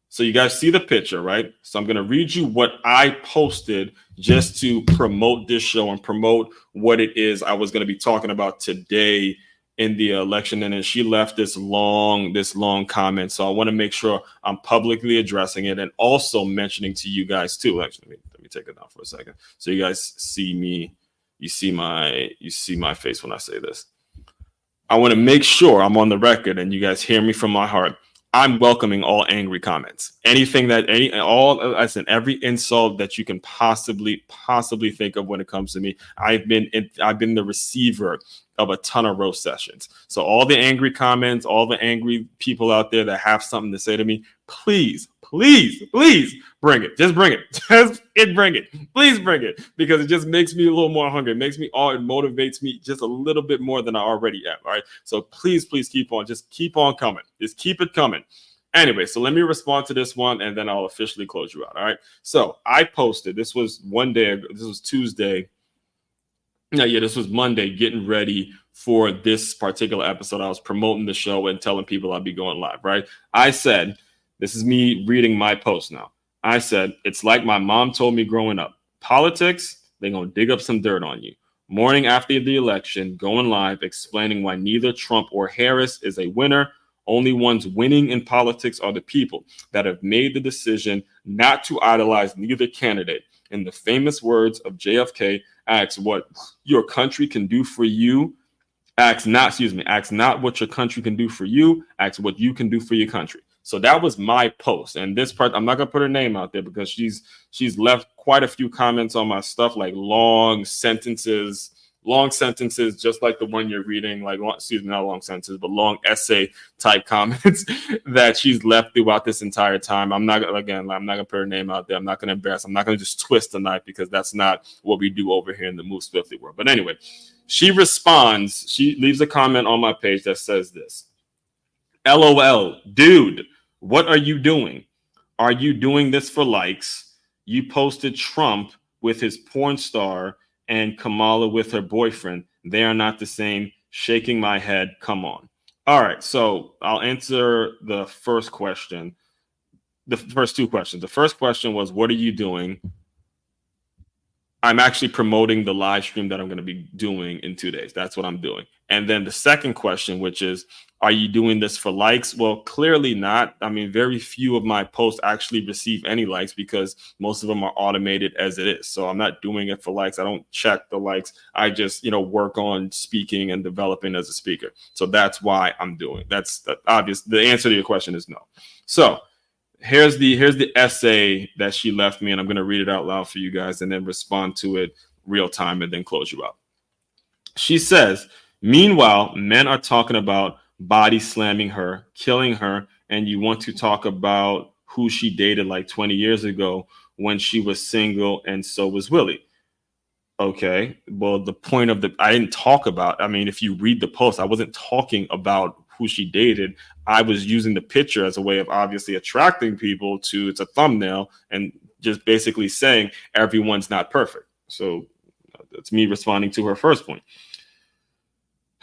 so you guys see the picture, right? So I'm going to read you what I posted just to promote this show and promote what it is I was going to be talking about today in the election. And then she left this long comment. So I want to make sure I'm publicly addressing it and also mentioning to you guys too. Actually, let me take it down for a second, so you guys see me. You see my face when I say this. I want to make sure I'm on the record and you guys hear me from my heart. I'm welcoming all angry comments. Every insult that you can possibly think of when it comes to me. I've been the receiver of a ton of roast sessions. So all the angry comments, all the angry people out there that have something to say to me, please please bring it. Just bring it. Bring it. Please bring it, because it just makes me a little more hungry. It makes me it motivates me just a little bit more than I already am. All right. So please keep on. Just keep on coming. Just keep it coming. Anyway, so let me respond to this one, and then I'll officially close you out. All right. So I posted. This was one day ago. This was Tuesday. Yeah, this was Monday, getting ready for this particular episode. I was promoting the show and telling people I'd be going live, right? I said, this is me reading my post now. I said, it's like my mom told me growing up. Politics, they're going to dig up some dirt on you. Morning after the election, going live, explaining why neither Trump or Harris is a winner. Only ones winning in politics are the people that have made the decision not to idolize neither candidate. In the famous words of JFK, ask what your country can do for you. Ask not what your country can do for you. Ask what you can do for your country. So that was my post. And this part, I'm not going to put her name out there because she's left quite a few comments on my stuff, like long sentences, just like the one you're reading, like, not long sentences, but long essay type comments that she's left throughout this entire time. I'm not going to put her name out there. I'm not going to embarrass. I'm not going to just twist the knife, because that's not what we do over here in the Move Swiftly world. But anyway, she responds. She leaves a comment on my page that says this: LOL, dude, what are you doing? Are you doing this for likes? You posted Trump with his porn star and Kamala with her boyfriend. They are not the same. Shaking my head. Come on. All right. So I'll answer the first question. The first two questions. The first question was, what are you doing? I'm actually promoting the live stream that I'm going to be doing in 2 days. That's what I'm doing. And then the second question, which is, are you doing this for likes? Well, clearly not. I mean, very few of my posts actually receive any likes, because most of them are automated as it is. So I'm not doing it for likes. I don't check the likes. I just, work on speaking and developing as a speaker. So that's why I'm doing. That's obvious. The answer to your question is no. So here's the essay that she left me, and I'm going to read it out loud for you guys and then respond to it real time and then close you out. She says, meanwhile, men are talking about body slamming her, killing her, and you want to talk about who she dated like 20 years ago when she was single, and so was Willie. Okay, well, the point of I didn't talk about, if you read the post, I wasn't talking about who she dated. I was using the picture as a way of obviously attracting people to, it's a thumbnail, and just basically saying everyone's not perfect. So that's me responding to her first point.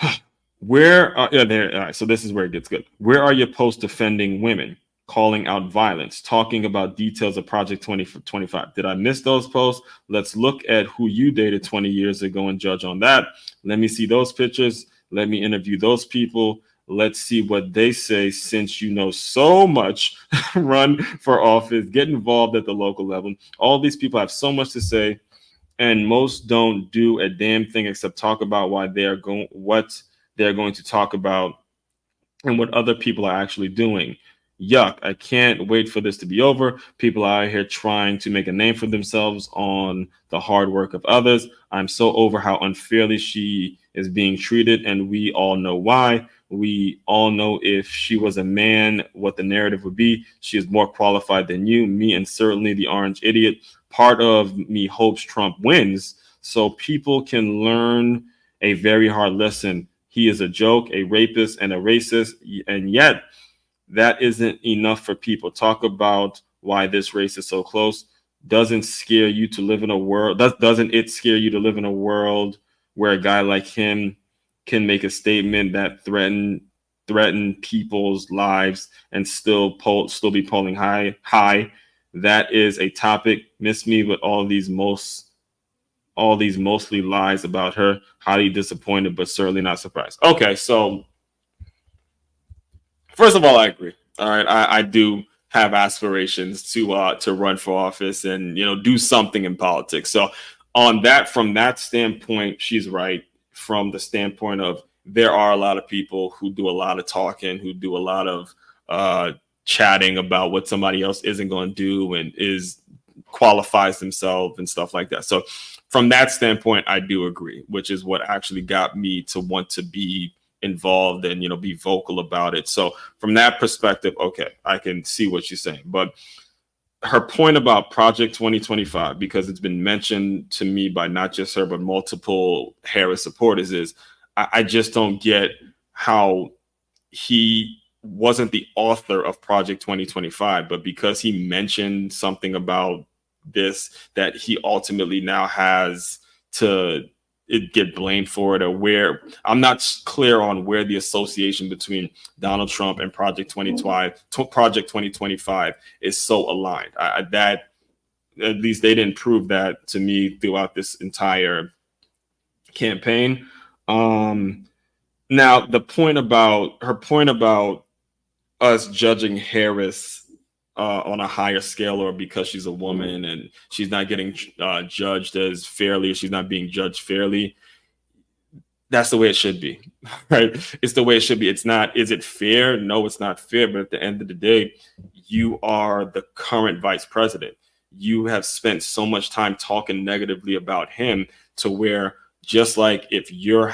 All right, so this is where it gets good. Where are your posts defending women, calling out violence, talking about details of Project 2025? Did I miss those posts? Let's look at who you dated 20 years ago and judge on that. Let me see those pictures. Let me interview those people. Let's see what they say, since you know so much. Run for office, get involved at the local level. All these people have so much to say, and most don't do a damn thing except talk about what they're going to talk about and what other people are actually doing. Yuck, I can't wait for this to be over. People are out here trying to make a name for themselves on the hard work of others. I'm so over how unfairly she is being treated, and we all know why. We all know if she was a man, what the narrative would be. She is more qualified than you, me, and certainly the orange idiot. Part of me hopes Trump wins so people can learn a very hard lesson. He is a joke, a rapist, and a racist, and yet that isn't enough for people. Talk about why this race is so close. Doesn't it scare you to live in a world where a guy like him can make a statement that threaten people's lives and still be polling high? That is a topic. Miss me with all these mostly lies about her. Highly disappointed, but certainly not surprised. Okay, so first of all, I agree. All right, I do have aspirations to run for office and do something in politics. So from that standpoint, she's right. From the standpoint of, there are a lot of people who do a lot of talking, who do a lot of chatting about what somebody else isn't going to do and qualifies themselves and stuff like that. So from that standpoint, I do agree, which is what actually got me to want to be involved and be vocal about it. So from that perspective, okay, I can see what you're saying. But her point about Project 2025, because it's been mentioned to me by not just her, but multiple Harris supporters, is I just don't get how he wasn't the author of Project 2025, but because he mentioned something about this, that he ultimately now has to get blamed for it, or where I'm not clear on where the association between Donald Trump and Project 2025 is so aligned. That at least they didn't prove that to me throughout this entire campaign. Now the point about us judging Harris on a higher scale, or because she's a woman and she's not getting judged as fairly, or she's not being judged fairly, that's the way it should be, right? It's the way it should be. It's not, is it fair? No, it's not fair. But at the end of the day, you are the current vice president. You have spent so much time talking negatively about him, to where, just like if you're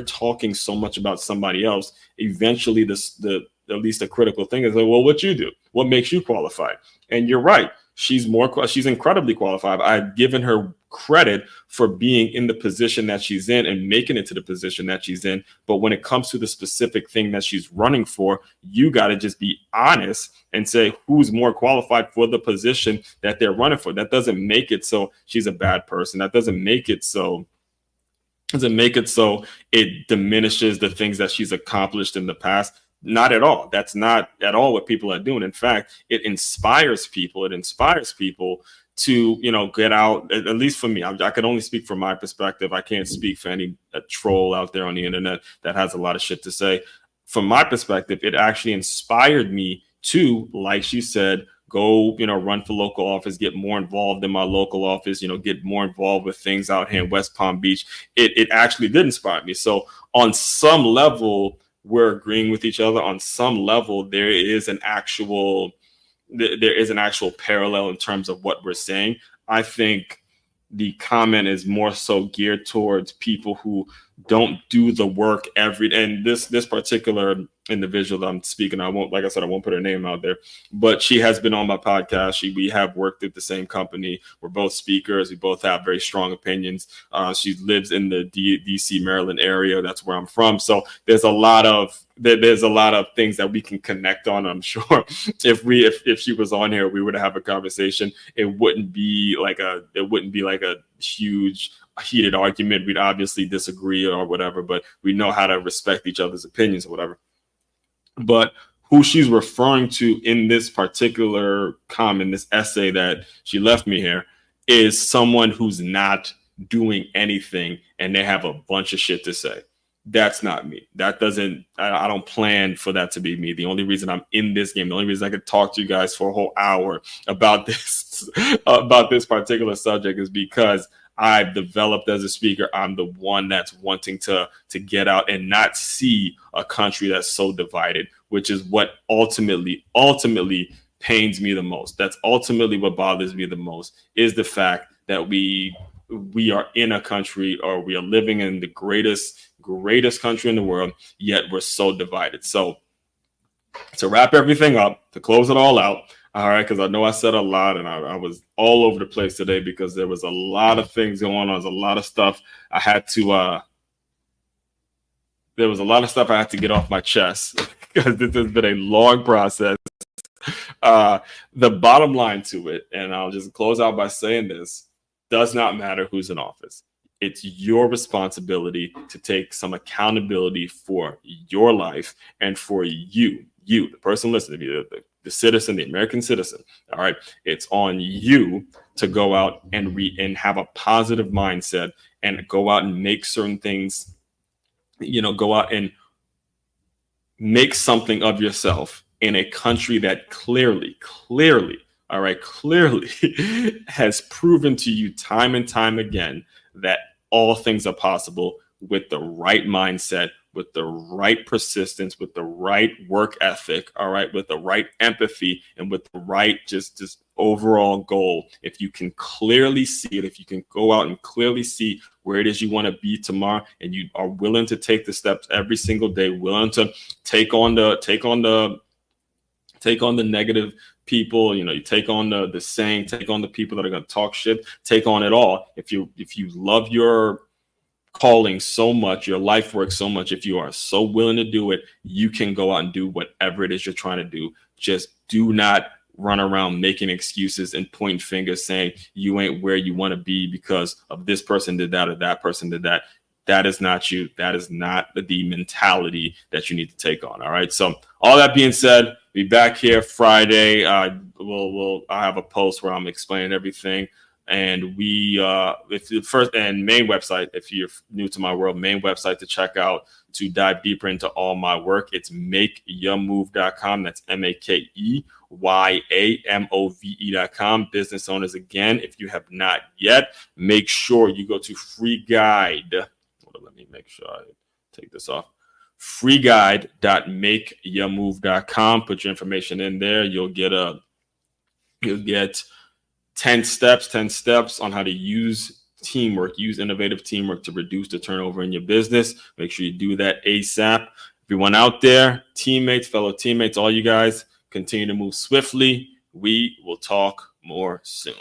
talking so much about somebody else, eventually at least the critical thing is like, well, what you do, what makes you qualified? And you're right. She's incredibly qualified. I've given her credit for being in the position that she's in and making it to the position that she's in. But when it comes to the specific thing that she's running for, you got to just be honest and say who's more qualified for the position that they're running for. That doesn't make it so she's a bad person. That doesn't make it so it diminishes the things that she's accomplished in the past. Not at all. That's not at all what people are doing. In fact, it inspires people. It inspires people to, get out. At least for me, I can only speak from my perspective. I can't speak for any troll out there on the internet that has a lot of shit to say. From my perspective, it actually inspired me to, like she said, go, run for local office, get more involved in my local office, get more involved with things out here in West Palm Beach. It actually did inspire me. So on some level, we're agreeing with each other. On some level, there is an actual parallel in terms of what we're saying. I think the comment is more so geared towards people who don't do the work and this particular individual that I'm speaking, I won't put her name out there, but she has been on my podcast. We have worked at the same company. We're both speakers. We both have very strong opinions. She lives in the DC, Maryland area. That's where I'm from. So there's a lot of things that we can connect on. I'm sure if she was on here, we would have a conversation. It wouldn't be like a huge heated argument. We'd obviously disagree or whatever, but we know how to respect each other's opinions or whatever. But who she's referring to in this particular comment, this essay that she left me here, is someone who's not doing anything and they have a bunch of shit to say. That's not me. I don't plan for that to be me. The only reason I'm in this game, the only reason I could talk to you guys for a whole hour about this particular subject, is because I've developed as a speaker. I'm the one that's wanting to get out and not see a country that's so divided, which is what ultimately pains me the most. That's ultimately what bothers me the most, is the fact that we are in a country, or we are living in the greatest country in the world, yet we're so divided. So to wrap everything up, to close it all out, all right, because I know I said a lot and I was all over the place today because there was a lot of things going on. There's a lot of stuff I had to get off my chest because this has been a long process. The bottom line to it, and I'll just close out by saying this, does not matter who's in office. It's your responsibility to take some accountability for your life and for you, the person listening to you, the citizen, the American citizen. All right. It's on you to go out and have a positive mindset and go out and make certain things, go out and make something of yourself in a country that clearly has proven to you time and time again that all things are possible with the right mindset, with the right persistence, with the right work ethic, all right, with the right empathy, and with the right just overall goal. If you can clearly see it, if you can go out and clearly see where it is you want to be tomorrow, and you are willing to take the steps every single day, willing to take on the negative people. You take on the saying, take on the people that are going to talk shit, take on it all. If you love your calling so much, your life work so much, if you are so willing to do it, you can go out and do whatever it is you're trying to do. Just do not run around making excuses and pointing fingers saying you ain't where you want to be because of this person did that or that person did that. That is not you. That is not the mentality that you need to take on. All right. So all that being said, be back here Friday. I have a post where I'm explaining everything. And if the first and main website, if you're new to my world, main website to check out to dive deeper into all my work, it's makeyourmove.com. That's MakeYamove.com. Business owners, again, if you have not yet, make sure you go to free guide. Let me make sure I take this off. freeguide.makeyourmove.com. Put your information in there. You'll get 10 steps on how to use innovative teamwork to reduce the turnover in your business. Make sure you do that ASAP. Everyone out there, teammates, fellow teammates, all you guys, continue to move swiftly. We will talk more soon.